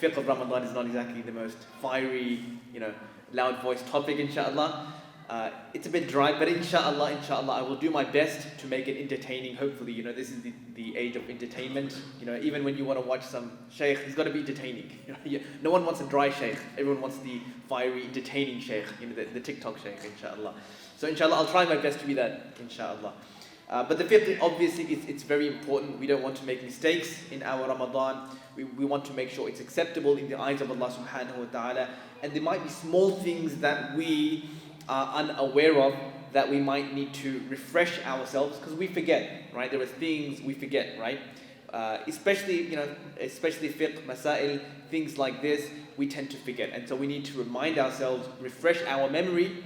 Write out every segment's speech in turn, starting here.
Fiqh of Ramadan is not exactly the most fiery, loud voice topic, inshallah. It's a bit dry, but inshallah, I will do my best to make it entertaining. Hopefully, this is the age of entertainment. Even when you want to watch some shaykh, he's got to be entertaining. No one wants a dry shaykh. Everyone wants the fiery, entertaining shaykh, the TikTok shaykh, inshallah. So inshallah, I'll try my best to be that, inshallah. But the fiqh, obviously, it's very important. We don't want to make mistakes in our Ramadan. We want to make sure it's acceptable in the eyes of Allah subhanahu wa ta'ala. And there might be small things that we are unaware of that we might need to refresh ourselves, because we forget, right? There are things we forget, right? Especially fiqh, masail, things like this, we tend to forget. And so we need to remind ourselves, refresh our memory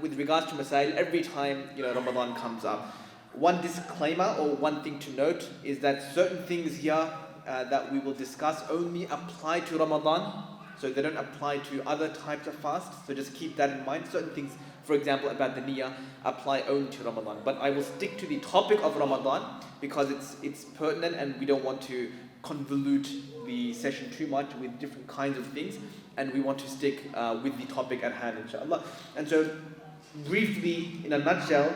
with regards to masail every time Ramadan comes up. One disclaimer or one thing to note is that certain things here that we will discuss only apply to Ramadan. So they don't apply to other types of fasts. So just keep that in mind. Certain things, for example, about the niyyah, apply only to Ramadan. But I will stick to the topic of Ramadan because it's pertinent, and we don't want to convolute the session too much with different kinds of things. And we want to stick with the topic at hand, inshallah. And so, briefly, in a nutshell,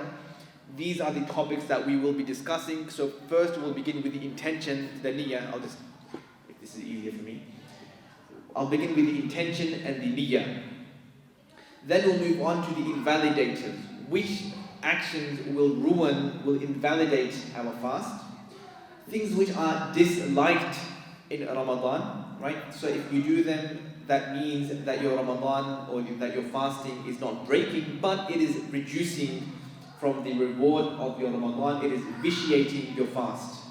these are the topics that we will be discussing. So first, we'll begin with the intention, the niyyah. If this is easier for me. I'll begin with the intention and the niyyah. Then we'll move on to the invalidators. Which actions will invalidate our fast? Things which are disliked in Ramadan, right? So if you do them, that means that your Ramadan or that your fasting is not breaking, but it is reducing from the reward of your Ramadan. It is vitiating your fast.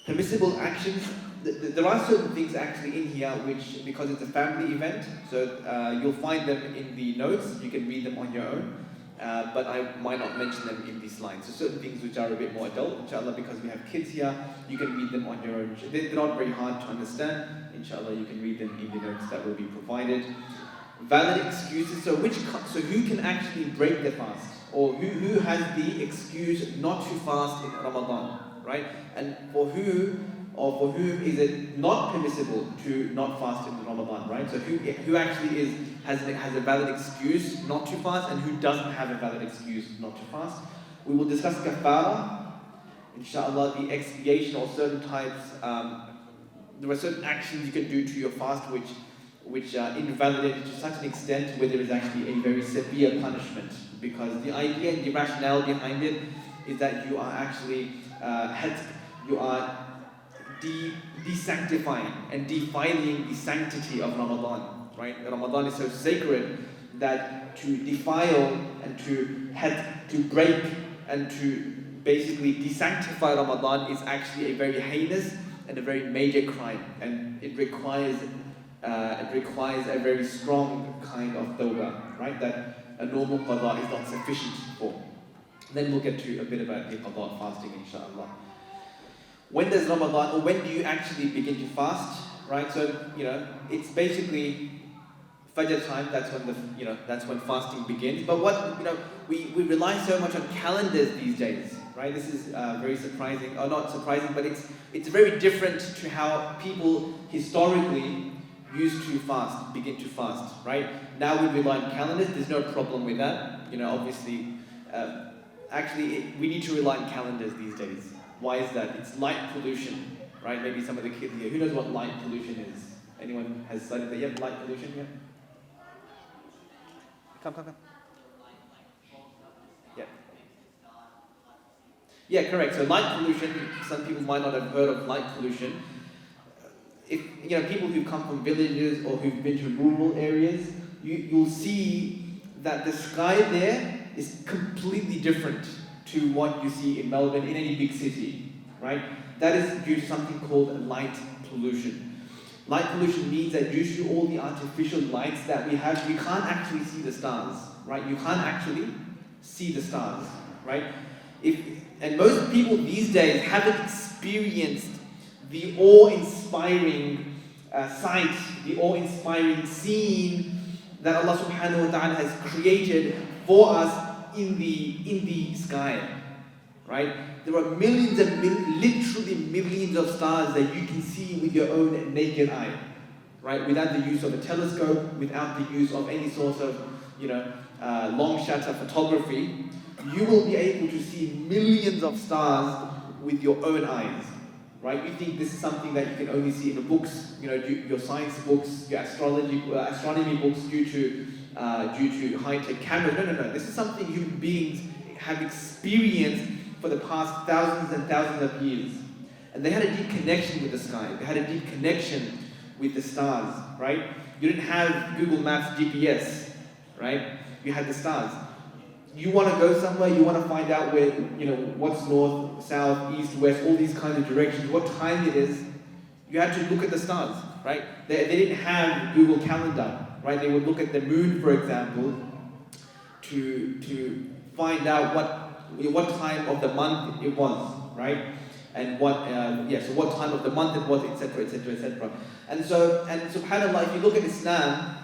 Permissible actions. There are certain things actually in here which, because it's a family event, so you'll find them in the notes. You can read them on your own, but I might not mention them in these slides. So certain things which are a bit more adult, inshallah, because we have kids here, you can read them on your own. They're not very hard to understand. Inshallah, you can read them in the notes that will be provided. Valid excuses. So who can actually break the fast, or who has the excuse not to fast in Ramadan, right? And for whom is it not permissible to not fast in Ramadan, right? So who actually has a valid excuse not to fast, and who doesn't have a valid excuse not to fast? We will discuss kafara, inshallah, the expiation or certain types. There are certain actions you can do to your fast which invalidate it to such an extent where there is actually a very severe punishment, because the idea and the rationale behind it is that you are actually desanctifying and defiling the sanctity of Ramadan, right? Ramadan is so sacred that to defile and to break and to basically desanctify Ramadan is actually a very heinous and a very major crime, and it requires a very strong kind of tawbah, right? That a normal qada is not sufficient for. Then we'll get to a bit about the qada fasting, inshallah. When does Ramadan, or when do you actually begin to fast, right? So, it's basically Fajr time, that's when fasting begins. But we rely so much on calendars these days, right? This is very surprising, or not surprising, but it's very different to how people historically used to begin to fast, right? Now we rely on calendars, there's no problem with that. Obviously, actually, we need to rely on calendars these days. Why is that? It's light pollution, right? Maybe some of the kids here. Who knows what light pollution is? Anyone has studied that yet? Light pollution, yeah? Come. Yeah. Yeah, correct. So light pollution, some people might not have heard of light pollution. If people who come from villages or who've been to rural areas, you'll see that the sky there is completely different to what you see in Melbourne, in any big city, right? That is due to something called light pollution. Light pollution means that due to all the artificial lights that we have, we can't actually see the stars, right? You can't actually see the stars, right? And most people these days haven't experienced the awe-inspiring sight, the awe-inspiring scene that Allah subhanahu wa ta'ala has created for us in the sky, right? There are millions and literally millions of stars that you can see with your own naked eye, right? Without the use of a telescope, without the use of any sort of, long shutter photography, you will be able to see millions of stars with your own eyes, right? You think this is something that you can only see in the books, your science books, your astronomy books, due to high-tech cameras. No. This is something human beings have experienced for the past thousands and thousands of years. And they had a deep connection with the sky. They had a deep connection with the stars, right? You didn't have Google Maps GPS, right? You had the stars. You want to go somewhere, you want to find out where, what's north, south, east, west, all these kinds of directions, what time it is, you had to look at the stars, right? They didn't have Google Calendar, right? They would look at the moon, for example, to find out what time of the month it was, right? And what time of the month it was, etc., etc., etc. And subhanAllah, if you look at Islam,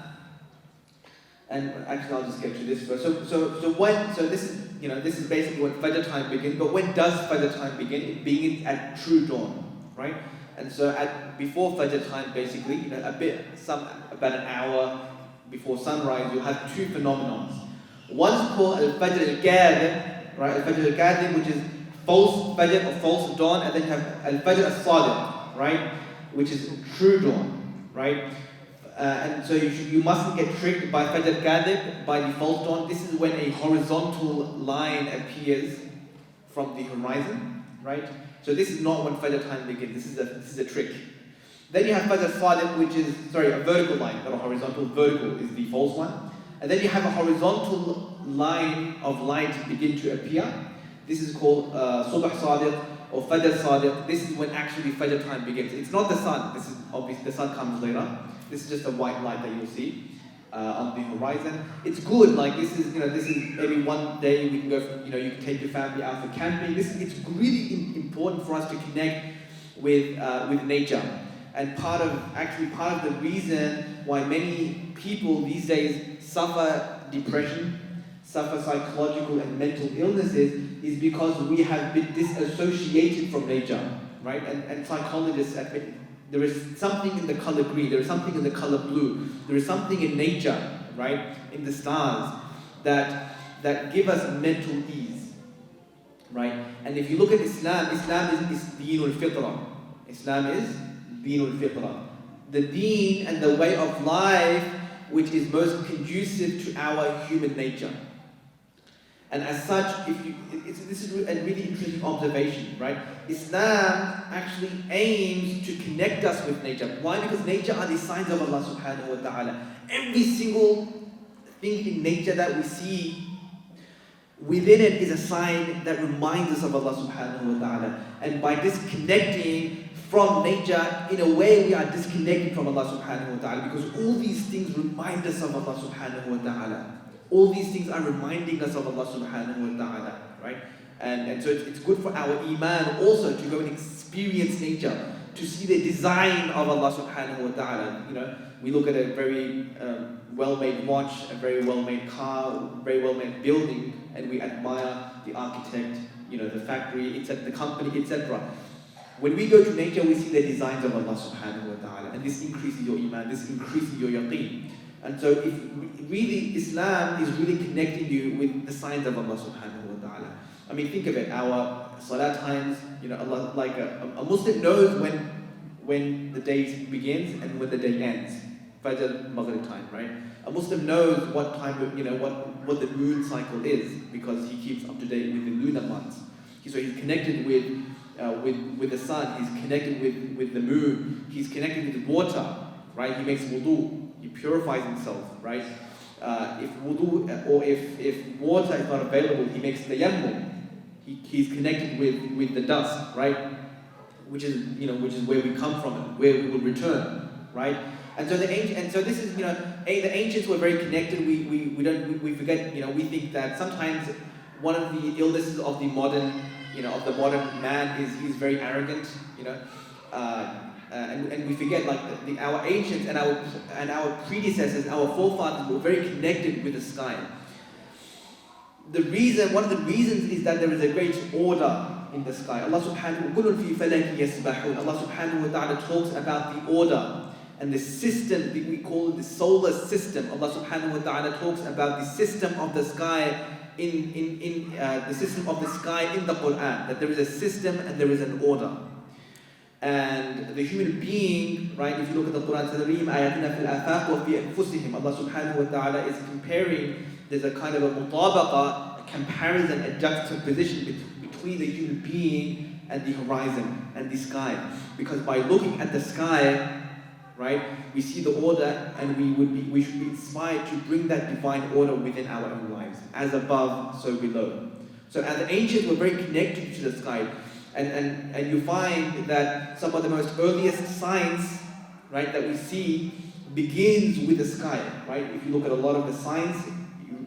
and actually I'll just get to this first. So this is basically when Fajr time begins. But when does Fajr time begin? It begins at true dawn, right? And so before Fajr time, basically, about an hour before sunrise, you'll have two phenomena. One's called al-Fajr al-Kadhib, right? Al-Fajr al-Kadhib, which is false Fajr or false dawn, and then you have al-Fajr al-Sadiq, right? Which is true dawn, right? And so you mustn't get tricked by Fajr al-Kadhib, by the false dawn. This is when a horizontal line appears from the horizon, right? So this is not when Fajr time begins. This is a trick. Then you have Fajr al-Sadiq, which is a vertical line, not a horizontal. Vertical is the false one. And then you have a horizontal line of light begin to appear. This is called Subh Sadiq or Fajr Sadiq. This is when actually Fajr time begins. It's not the sun. This is obviously the sun comes later. This is just a white light that you'll see on the horizon. It's good. This is maybe one day we can go. You can take your family out for camping. It's really important for us to connect with nature. And part of the reason why many people these days suffer depression, suffer psychological and mental illnesses, is because we have been disassociated from nature, right? And psychologists admit there is something in the color green, there is something in the color blue, there is something in nature, right? In the stars that give us mental ease, right? And if you look at Islam is deenul fitra. Islam is deenul fitra. The deen and the way of life which is most conducive to our human nature. And as such, this is a really interesting observation, right? Islam actually aims to connect us with nature. Why? Because nature are the signs of Allah subhanahu wa ta'ala. Every single thing in nature that we see, within it is a sign that reminds us of Allah subhanahu wa ta'ala. And by disconnecting from nature, in a way we are disconnecting from Allah subhanahu wa ta'ala, because all these things remind us of Allah subhanahu wa ta'ala. All these things are reminding us of Allah subhanahu wa ta'ala, right? And so it's good for our iman also to go and experience nature, to see the design of Allah subhanahu wa ta'ala. We look at a very well-made watch, a very well-made car, very well-made building, and we admire the architect, the factory, etc., the company, etc. When we go to nature, we see the designs of Allah subhanahu wa ta'ala, and this increases your iman, this increases your yaqeen. And so if really Islam is really connecting you with the signs of Allah subhanahu wa ta'ala. I mean, think of it, our salat times, Allah, a Muslim knows when the day begins and when the day ends. Fajr, Maghrib time, right? A Muslim knows what time, what the moon cycle is, because he keeps up to date with the lunar months. So he's connected with the sun, he's connected with the moon, he's connected with water, right? He makes wudu. He purifies himself, right? If wudu or if water is not available, he makes tayammum. He's connected with the dust, right? Which is where we come from and where we will return, right? And so the ancients were very connected. We forget, we think that sometimes one of the illnesses of the modern man is he's very arrogant, and we forget our ancients and our predecessors, our forefathers were very connected with the sky. one of the reasons is that there is a great order in the sky. Allah subhanahu wa ta'ala talks about the order and the system, we call it the solar system. Allah subhanahu wa ta'ala talks about the system of the sky in the system of the sky in the Quran, that there is a system and there is an order. And the human being, right, if you look at the Quran, Allah subhanahu wa ta'ala is comparing, there's a kind of a mutabaqa, a comparison, a juxtaposition between the human being and the horizon and the sky. Because by looking at the sky, right, we see the order, and we should be inspired to bring that divine order within our own lives. As above, so below. So as the ancients were very connected to the sky, and you find that some of the most earliest science, right, that we see begins with the sky, right? If you look at a lot of the science,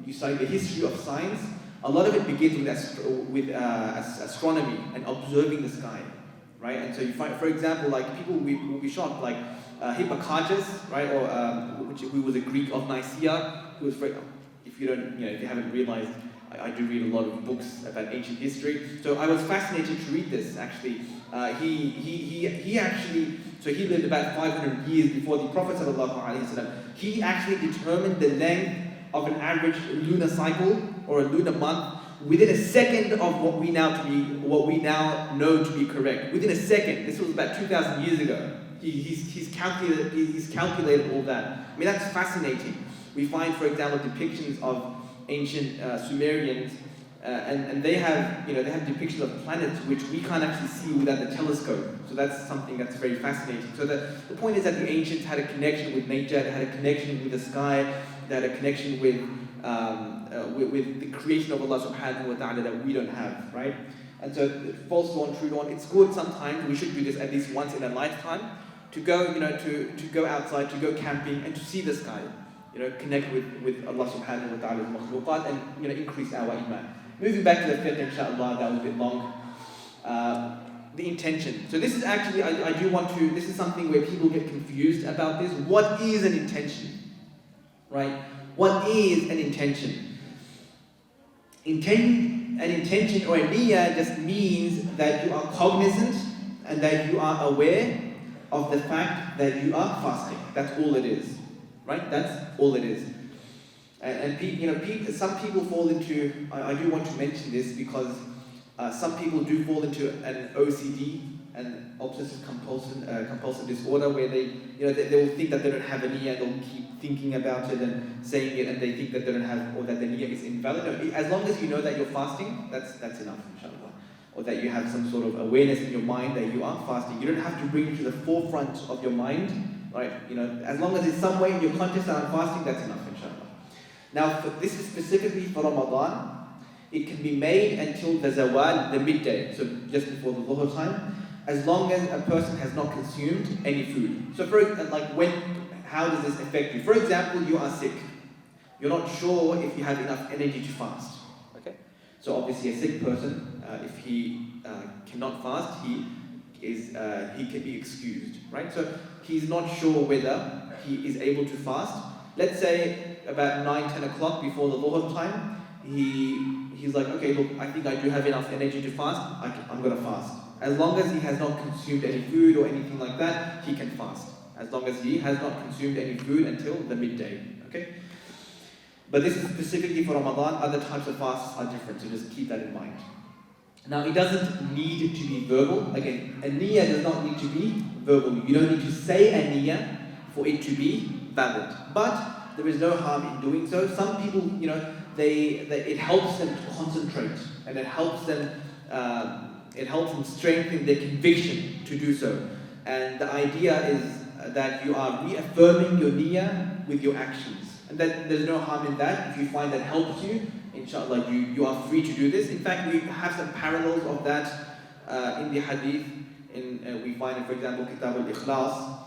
you study the history of science, a lot of it begins with astronomy and observing the sky, right? And so you find, for example, like people will be shocked, like Hippocrates, right, or who was a Greek of Nicaea, who was very, if you haven't realized, I do read a lot of books about ancient history. So I was fascinated to read this. Actually, he actually, so he lived about 500 years before the Prophet ﷺ. He actually determined the length of an average lunar cycle or a lunar month within a second of what we now know to be correct. Within a second. This was about 2,000 years ago. He's calculated all that. I mean, that's fascinating. We find, for example, depictions of ancient Sumerians, and they have depictions of planets which we can't actually see without the telescope. So that's something that's very fascinating. So the point is that the ancients had a connection with nature, they had a connection with the sky, they had a connection with the creation of Allah subhanahu wa ta'ala that we don't have, right? And so false dawn, true dawn, it's good sometimes, we should do this at least once in a lifetime, to go, to go outside, to go camping and to see the sky. Connect with Allah subhanahu wa ta'ala's makhluqat and, increase our iman. Moving back to the fiqh, inshallah, that was a bit long. The intention. So this is actually, this is something where people get confused about this. What is an intention? Right? What is an intention? An intention or a niyyah just means that you are cognizant and that you are aware of the fact that you are fasting. That's all it is. Right? That's all it is. And some people fall into, I do want to mention this because some people do fall into an OCD, an obsessive compulsive disorder, where they will think that they don't have a niyyah, they'll keep thinking about it and saying it, and they think that they don't have, or that the niyyah is invalid. No, as long as you know that you're fasting, that's enough, inshallah. Or that you have some sort of awareness in your mind that you are fasting. You don't have to bring it to the forefront of your mind, right? As long as it's some way in your conscious that I'm fasting, that's enough, inshallah. Now, this is specifically for Ramadan. It can be made until the zawal, the midday, so just before the dhuhr time, as long as a person has not consumed any food. So how does this affect you? For example, you are sick. You're not sure if you have enough energy to fast. Okay? So obviously a sick person, if he cannot fast, he can be excused, right? So he's not sure whether he is able to fast. Let's say about 9-10 o'clock before the dhuhr time, he's like, okay, look, I think I do have enough energy to fast, I'm going to fast. As long as he has not consumed any food or anything like that, he can fast. As long as he has not consumed any food until the midday, okay? But this is specifically for Ramadan. Other types of fasts are different, so just keep that in mind. Now, it doesn't need to be verbal. Again, a niyyah does not need to be verbal. You don't need to say a niyyah for it to be valid. But there is no harm in doing so. Some people, it helps them to concentrate, and it helps them strengthen their conviction to do so. And the idea is that you are reaffirming your niyyah with your actions. And that there's no harm in that. If you find that helps you, inshallah, you are free to do this. In fact, we have some parallels of that in the hadith. We find in, for example, Kitab al-Ikhlas.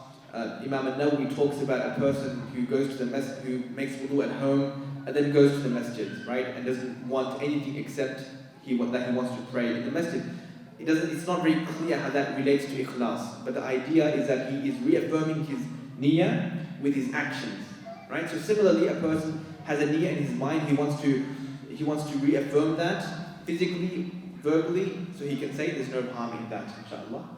Imam al-Nawawi talks about a person who goes to the masjid, who makes wudu at home, and then goes to the masjid, right? And doesn't want anything except that he wants to pray in the masjid. It's not very clear how that relates to ikhlas, but the idea is that he is reaffirming his niyyah with his actions, right? So similarly, a person has a niyyah in his mind, he he wants to reaffirm that physically, verbally, so he can say there's no harm in that, inshallah.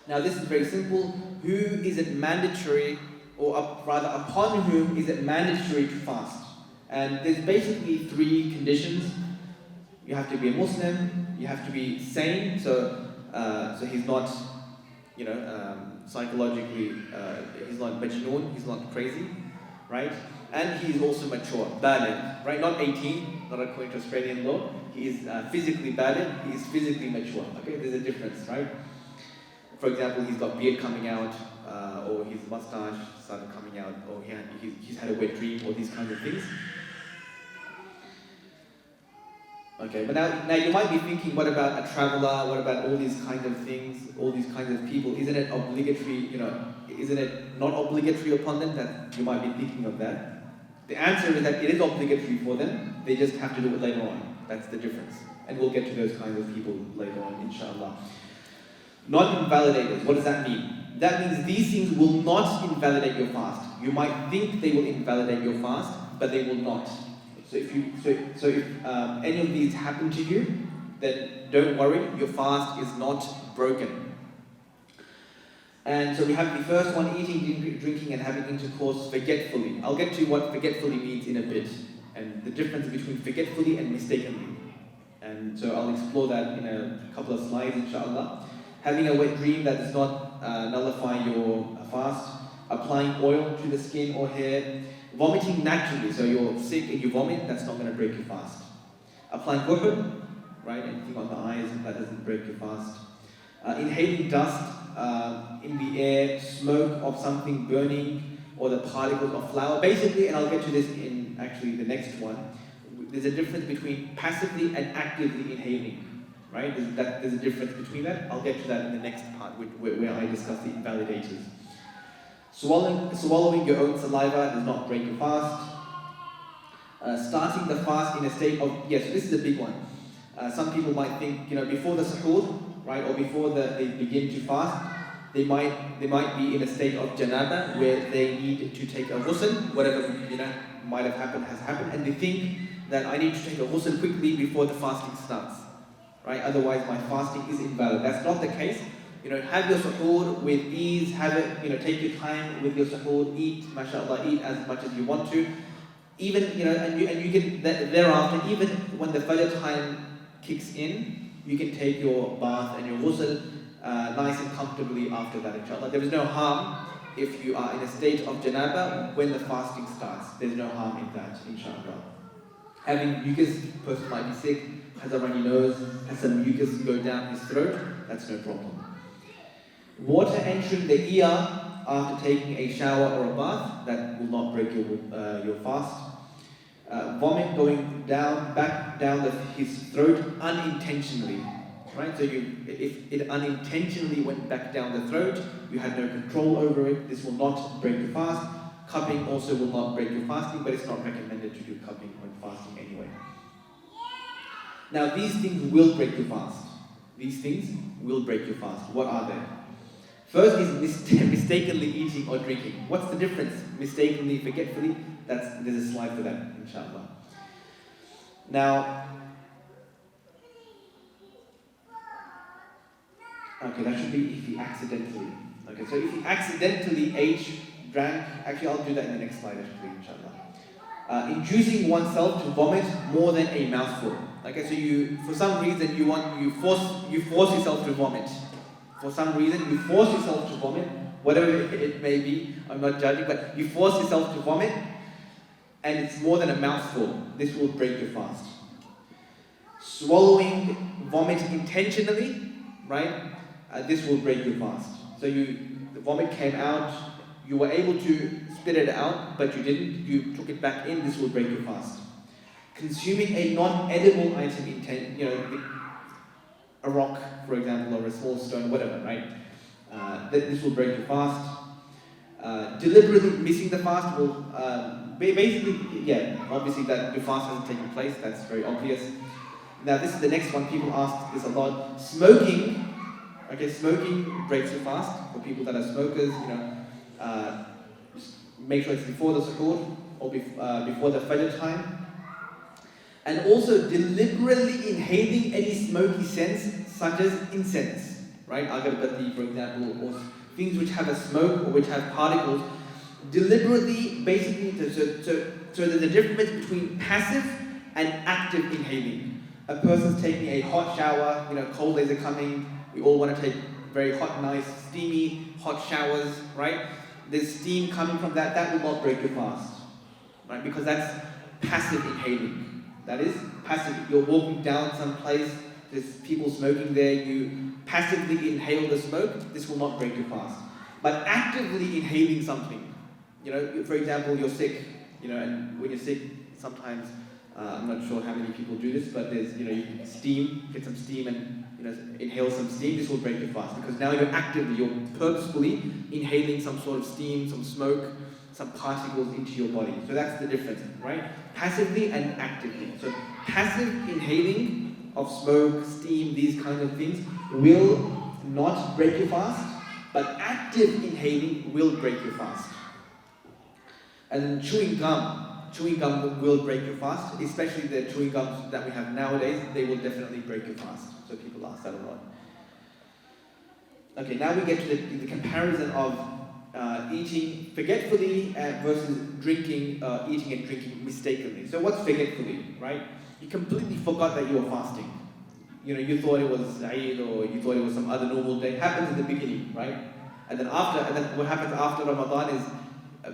Now this is very simple. Who is it mandatory, or rather upon whom is it mandatory to fast? And there's basically 3 conditions. You have to be a Muslim, you have to be sane, so he's not, psychologically, he's not majnoon, he's not crazy, right? And he's also mature, baligh, right? Not 18, not according to Australian law. He is physically baligh, he is physically mature. Okay, there's a difference, right? For example, he's got beard coming out, or his mustache started coming out, or he's had a wet dream, or these kinds of things. Okay, but now you might be thinking, what about a traveler? What about all these kind of things, all these kinds of people? Isn't it obligatory, isn't it not obligatory upon them? That you might be thinking of that. The answer is that it is obligatory for them, they just have to do it later on. That's the difference. And we'll get to those kinds of people later on, inshallah. Non-invalidators, what does that mean? That means these things will not invalidate your fast. You might think they will invalidate your fast, but they will not. So if any of these happen to you, then don't worry, your fast is not broken. And so we have the first one, eating, drinking, and having intercourse forgetfully. I'll get to what forgetfully means in a bit, and the difference between forgetfully and mistakenly. And so I'll explore that in a couple of slides, inshallah. Having a wet dream that does not nullify your fast. Applying oil to the skin or hair. Vomiting naturally, so you're sick and you vomit, that's not going to break your fast. Applying zuhd, right, anything on the eyes, that doesn't break your fast. Inhaling dust in the air, smoke of something burning, or the particles of flour. Basically, and I'll get to this in actually the next one, there's a difference between passively and actively inhaling, right? There's a difference between that. I'll get to that in the next part where I discuss the invalidators. Swallowing your own saliva does not break your fast. Starting the fast in a state of, yes, this is a big one. Some people might think, before the suhoor, right, or before they begin to fast, they might be in a state of janaba where they need to take a ghusl, whatever might have happened has happened, and they think that I need to take a ghusl quickly before the fasting starts, right? Otherwise, my fasting is invalid. That's not the case. Have your suhoor with ease, have it, take your time with your suhoor, eat, mashallah, eat as much as you want to. Even, and you can, thereafter, even when the fajr time kicks in, you can take your bath and your ghusl nice and comfortably after that, inshallah. There is no harm if you are in a state of janaba when the fasting starts. There's no harm in that, inshallah. Having mucus, person might be sick, has a runny nose, has some mucus go down his throat, that's no problem. Water entering the ear after taking a shower or a bath, that will not break your fast. Vomit going back down his throat unintentionally, right? So if it unintentionally went back down the throat, you had no control over it, this will not break your fast. Cupping also will not break your fasting, but it's not recommended to do cupping when fasting anyway. Now these things will break your fast. These things will break your fast. What are they? First is mistakenly eating or drinking. What's the difference? Mistakenly, forgetfully? There's a slide for that, inshallah. Now, okay, that should be if you accidentally. Okay, so if you accidentally ate, drank, actually I'll do that in the next slide actually, inshallah. Inducing oneself to vomit more than a mouthful. Okay, so for some reason you force yourself to vomit. For some reason, you force yourself to vomit, whatever it may be, I'm not judging, but you force yourself to vomit, and it's more than a mouthful. This will break your fast. Swallowing vomit intentionally, right? This will break your fast. So the vomit came out, you were able to spit it out, but you didn't, you took it back in, this will break your fast. Consuming a non-edible item, a rock, for example, or a small stone, whatever, right? This will break your fast. Deliberately missing the fast will, obviously that your fast hasn't taken place, that's very obvious. Now this is the next one, people ask this a lot. Smoking, smoking breaks your fast. For people that are smokers, make sure it's before the suhoor or before the fajr time. And also deliberately inhaling any smoky scents, such as incense, right? Agarbatti, for example, or things which have a smoke or which have particles. Deliberately, basically, so there's a difference between passive and active inhaling. A person's taking a hot shower, cold days are coming, we all want to take very hot, nice, steamy, hot showers, right? There's steam coming from that, that will not break your fast, right? Because that's passive inhaling. That is passive. You're walking down some place, there's people smoking there, you passively inhale the smoke, this will not break your fast. But actively inhaling something, for example, you're sick, and when you're sick, sometimes, I'm not sure how many people do this, but there's, you can steam, get some steam and, inhale some steam, this will break your fast. Because now you're purposefully inhaling some sort of steam, some smoke, some particles into your body. So that's the difference, right? Passively and actively. So passive inhaling of smoke, steam, these kinds of things will not break your fast, but active inhaling will break your fast. And chewing gum will break your fast, especially the chewing gums that we have nowadays, they will definitely break your fast. So people ask that a lot. Okay, now we get to the comparison of eating forgetfully versus drinking, eating and drinking mistakenly. So what's forgetfully, right? You completely forgot that you were fasting. You thought it was Eid or you thought it was some other normal day. It happens in the beginning, right? And then what happens after Ramadan is,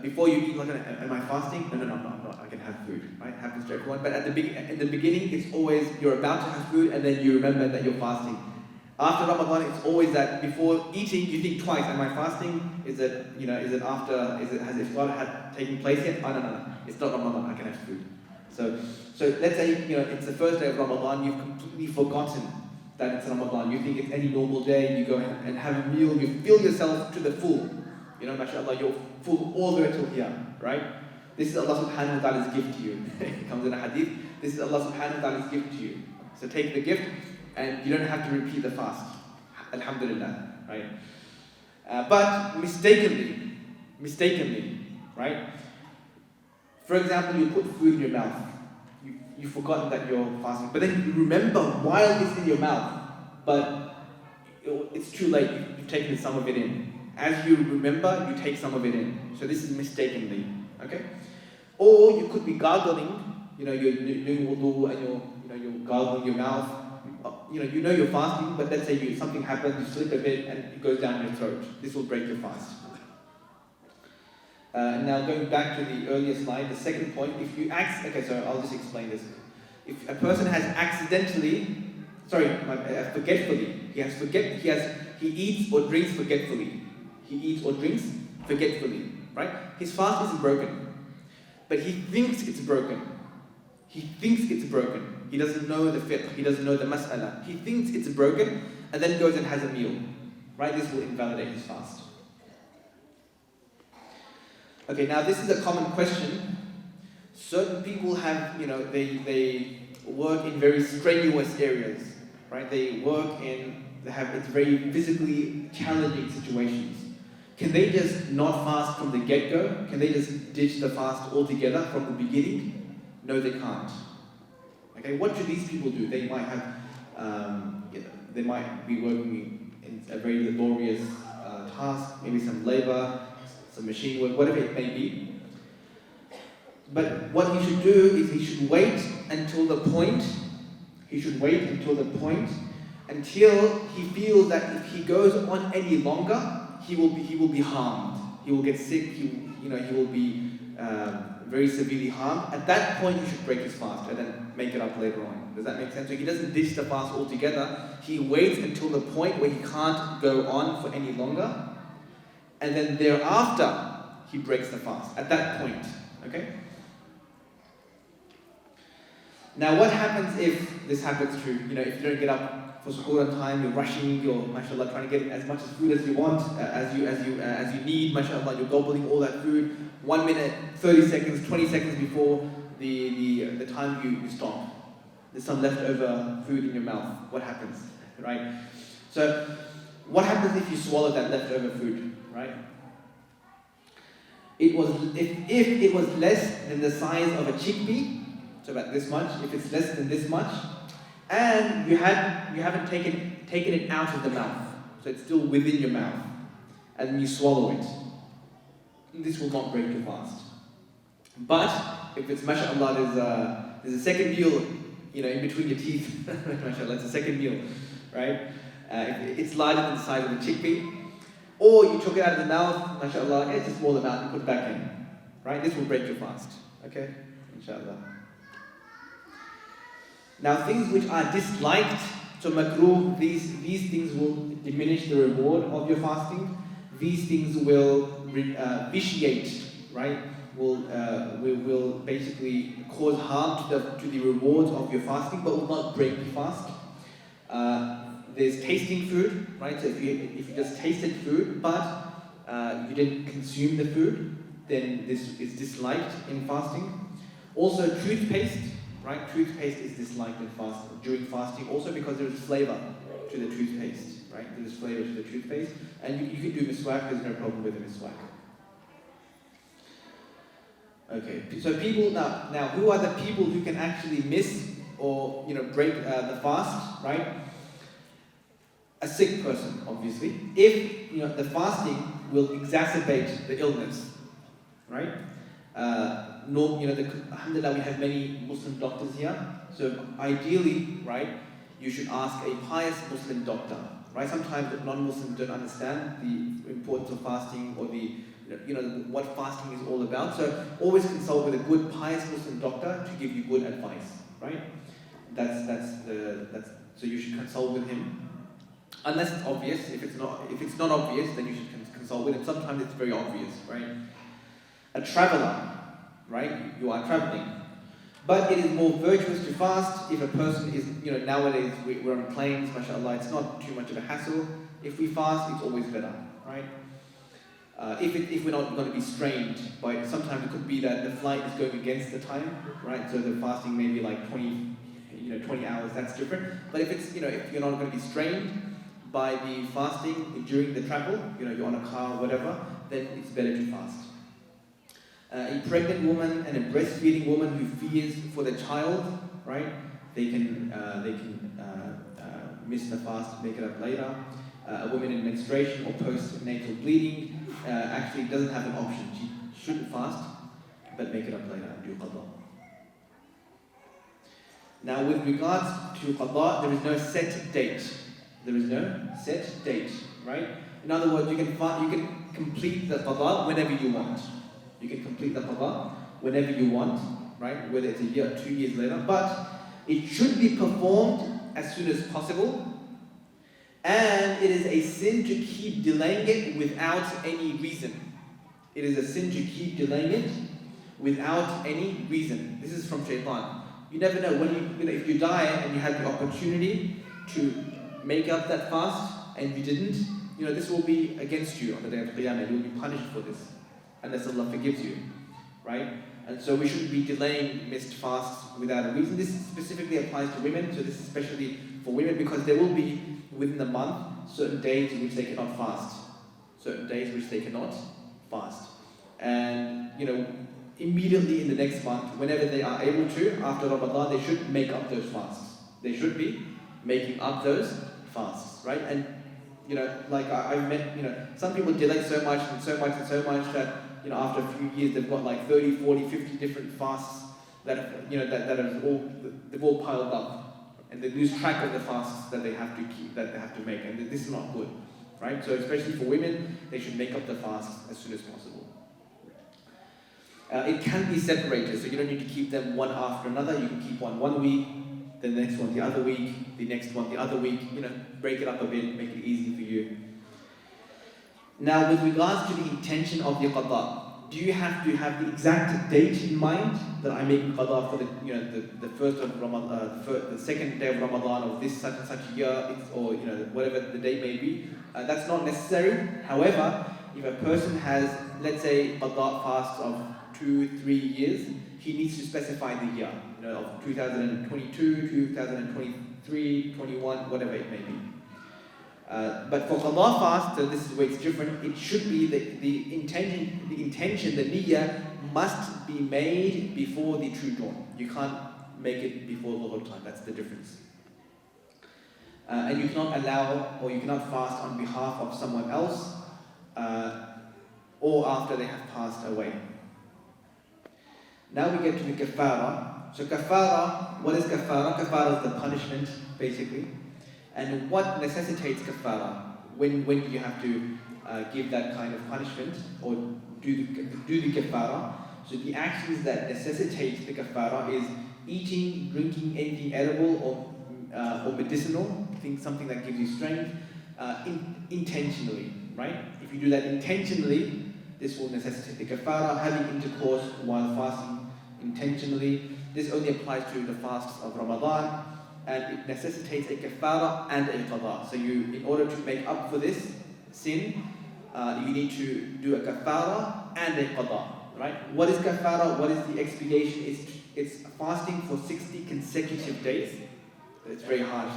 before you eat, like, am I fasting? No, I'm not. I can have food, right? It happens to everyone. But in the beginning, it's always, you're about to have food and then you remember that you're fasting. After Ramadan, it's always that before eating, you think twice, am I fasting? Has iftar had taken place yet? Oh, no. It's not Ramadan, I can have food. So let's say, it's the first day of Ramadan, you've completely forgotten that it's Ramadan. You think it's any normal day, you go and have a meal, you fill yourself to the full. MashaAllah, you're full all the way till here, right? This is Allah subhanahu wa ta'ala's gift to you. It comes in a hadith. This is Allah subhanahu wa ta'ala's gift to you. So take the gift, and you don't have to repeat the fast. Alhamdulillah, right? But mistakenly, right? For example, you put food in your mouth. You've forgotten that you're fasting, but then you remember while it's in your mouth, but it's too late. You've taken some of it in. As you remember, you take some of it in. So this is mistakenly, okay? Or you could be gargling. You're doing wudu and you're gargling your mouth. You're fasting, but let's say something happens, you slip a bit and it goes down your throat. This will break your fast. Now going back to the earlier slide, the second point, I'll just explain this. If a person has forgetfully, he eats or drinks forgetfully. He eats or drinks forgetfully, right? His fast isn't broken, but he thinks it's broken. He doesn't know the fiqh, he doesn't know the mas'ala. He thinks it's broken and then goes and has a meal, right? This will invalidate his fast. Okay, now this is a common question. Certain people have, they work in very strenuous areas, right? It's very physically challenging situations. Can they just not fast from the get-go? Can they just ditch the fast altogether from the beginning? No, they can't. Okay, what do these people do? They might have, they might be working in a very laborious task, maybe some labor, some machine work, whatever it may be. But what he should do is he should wait until the point until he feels that if he goes on any longer, he will be harmed. He will get sick. He will be very severely harmed. At that point, he should break his fast and then make it up later on. Does that make sense? So he doesn't ditch the fast altogether. He waits until the point where he can't go on for any longer, and then thereafter he breaks the fast. At that point, okay. Now, what happens if this happens to if you don't get up for suhoor on time, you're rushing, you're mashallah trying to get as much food as you want, as you need, mashallah, you're gobbling all that food. 1 minute, 30 seconds, 20 seconds before the time you stop. There's some leftover food in your mouth. What happens, right? So, what happens if you swallow that leftover food, right? If it was less than the size of a chickpea, so about this much. If it's less than this much, and you haven't taken it out of the mouth, so it's still within your mouth, and then you swallow it, this will not break your fast. But if it's, mashallah, there's a second meal, in between your teeth, mashallah, it's a second meal, right? If it's larger than the size of a chickpea, or you took it out of the mouth, mashallah, it's a small amount, you put it back in, right? This will break your fast, okay? Inshallah. Now, things which are disliked, so makruh, these things will diminish the reward of your fasting. These things will vitiate, right? Will basically cause harm to the rewards of your fasting, but will not break your fast. There's tasting food, right? So if you just tasted food, but you didn't consume the food, then this is disliked in fasting. Also, toothpaste, right? Toothpaste is disliked during fasting, also because there is flavor to the toothpaste, right? There is flavor to the toothpaste, and you can do miswak. There's no problem with the miswak. Okay, so people now, who are the people who can actually miss or break the fast, right? A sick person, obviously. If the fasting will exacerbate the illness, right? Alhamdulillah, we have many Muslim doctors here. So ideally, right, you should ask a pious Muslim doctor, right? Sometimes non-Muslims don't understand the importance of fasting or what fasting is all about. So always consult with a good pious Muslim doctor to give you good advice, right? So you should consult with him. Unless it's obvious. If it's not obvious, then you should consult with him. Sometimes it's very obvious, right? A traveler, right? You are traveling. But it is more virtuous to fast if a person is, nowadays we're on planes, mashallah, it's not too much of a hassle. If we fast, it's always better, right? If we're not going to be strained by, sometimes it could be that the flight is going against the time, right? So the fasting may be like 20 hours, that's different. But if it's, if you're not going to be strained by the fasting during the travel, you're on a car or whatever, then it's better to fast. A pregnant woman and a breastfeeding woman who fears for the child, right? They can miss the fast, make it up later. A woman in menstruation or postnatal bleeding actually doesn't have an option. She shouldn't fast, but make it up later and do qada. Now, with regards to qada, there is no set date. There is no set date, right? In other words, you can complete the qada whenever you want. You can complete the qada whenever you want, right? Whether it's a year or 2 years later, but it should be performed as soon as possible. And it is a sin to keep delaying it without any reason. It is a sin to keep delaying it without any reason. This is from shaitan. You never know when if you die and you had the opportunity to make up that fast and you didn't, this will be against you on the day of Qiyamah. You will be punished for this unless Allah forgives you, right? And so we shouldn't be delaying missed fasts without a reason. This specifically applies to women, so this is especially for women because there will be within the month certain days in which they cannot fast. Certain days which they cannot fast. And, immediately in the next month, whenever they are able to, after Ramadan, they should make up those fasts. They should be making up those fasts, right? And, like I've met, some people delay so much and so much and so much that, after a few years, they've got like 30, 40, 50 different fasts that, they've all piled up. And they lose track of the fasts that they have to keep, that they have to make. And this is not good, right? So especially for women, they should make up the fasts as soon as possible. It can be separated, so you don't need to keep them one after another. You can keep one week, then the next one the other week, the next one the other week. Break it up a bit, make it easy for you. Now, with regards to the intention of your qada, do you have to have the exact date in mind that I make qada for the first of Ramadan, the second day of Ramadan of this such and such year, or whatever the day may be? That's not necessary. However, if a person has, let's say, qada fast of 2-3 years, he needs to specify the year, of 2022, 2023, 21, whatever it may be. But for qada fast, so this is where it's different. It should be the intention, the niyyah must be made before the true dawn. You can't make it before Dhuhr time, that's the difference. And you cannot allow, or you cannot fast on behalf of someone else, or after they have passed away. Now we get to the kafara. So kafara, what is kafara? Kafara is the punishment, basically. And what necessitates kafara? When do you have to give that kind of punishment, or do the kafara? So the actions that necessitate the kafara is eating, drinking anything edible or medicinal, something that gives you strength, intentionally, right? If you do that intentionally, this will necessitate the kafara. Having intercourse while fasting intentionally, this only applies to the fasts of Ramadan, and it necessitates a kafara and a qada. So in order to make up for this sin, you need to do a kafara and a qada, right? What is kafara? What is the expiation? It's fasting for 60 consecutive days. It's very hard.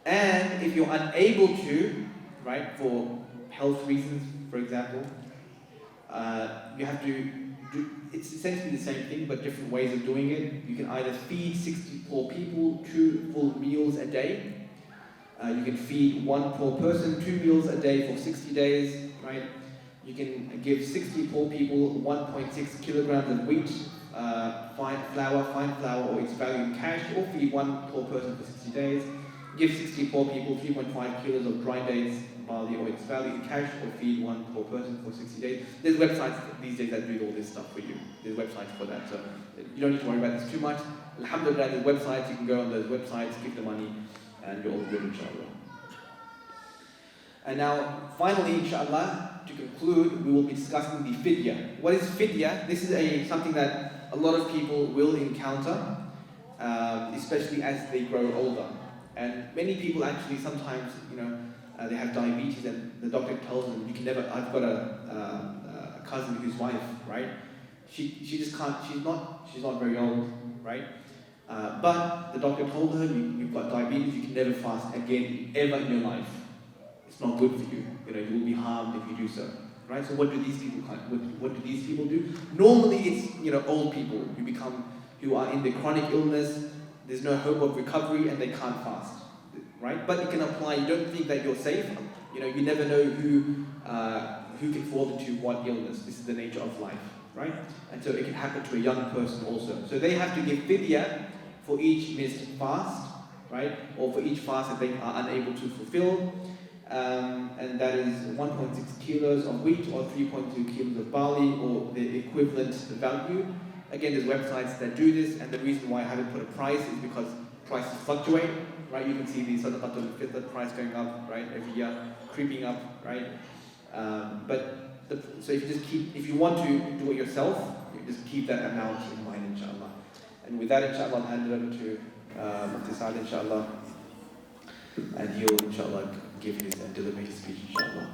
And if you're unable to, right, for health reasons, for example, you have to do, it's essentially the same thing, but different ways of doing it. You can either feed 64 people 2 full meals a day. You can feed 1 poor person 2 meals a day for 60 days, right? You can give 60 poor people 1.6 kilograms of wheat, fine flour or its value in cash, or feed 1 poor person for 60 days. Give 60 poor people 3.5 kilos of dry dates, barley or its value in cash, or feed 1 poor person for 60 days. There's websites these days that do all this stuff for you. There's websites for that, so you don't need to worry about this too much. Alhamdulillah, there's websites, you can go on those websites, give the money, and you're all good, inshallah. And now, finally, inshallah, to conclude, we will be discussing the fidya. What is fidya? This is something that a lot of people will encounter, especially as they grow older. And many people actually sometimes, they have diabetes, and the doctor tells them, you can never. I've got a cousin whose wife, right? She just can't. She's not very old, right? But the doctor told her, you've got diabetes. You can never fast again ever in your life. It's not good for you. You will be harmed if you do so, right? So what do these people? What do these people do? Normally, it's old people who are in the chronic illness. There's no hope of recovery, and they can't fast, right? But it can apply. You don't think that you're safe. You never know who can fall into what illness. This is the nature of life, right? And so it can happen to a young person also. So they have to give fidya for each missed fast, right? Or for each fast that they are unable to fulfill. And that is 1.6 kilos of wheat or 3.2 kilos of barley, or the equivalent value. Again, there's websites that do this, and the reason why I haven't put a price is because prices fluctuate, right? You can see the sadaqatul fitr price going up, right, every year, creeping up, right? So if you want to do it yourself, you just keep that amount in mind, inshallah. And with that, inshallah, I'll hand it over to Mufti Saad, inshallah, and he'll, inshallah, give his and deliver his speech, inshallah.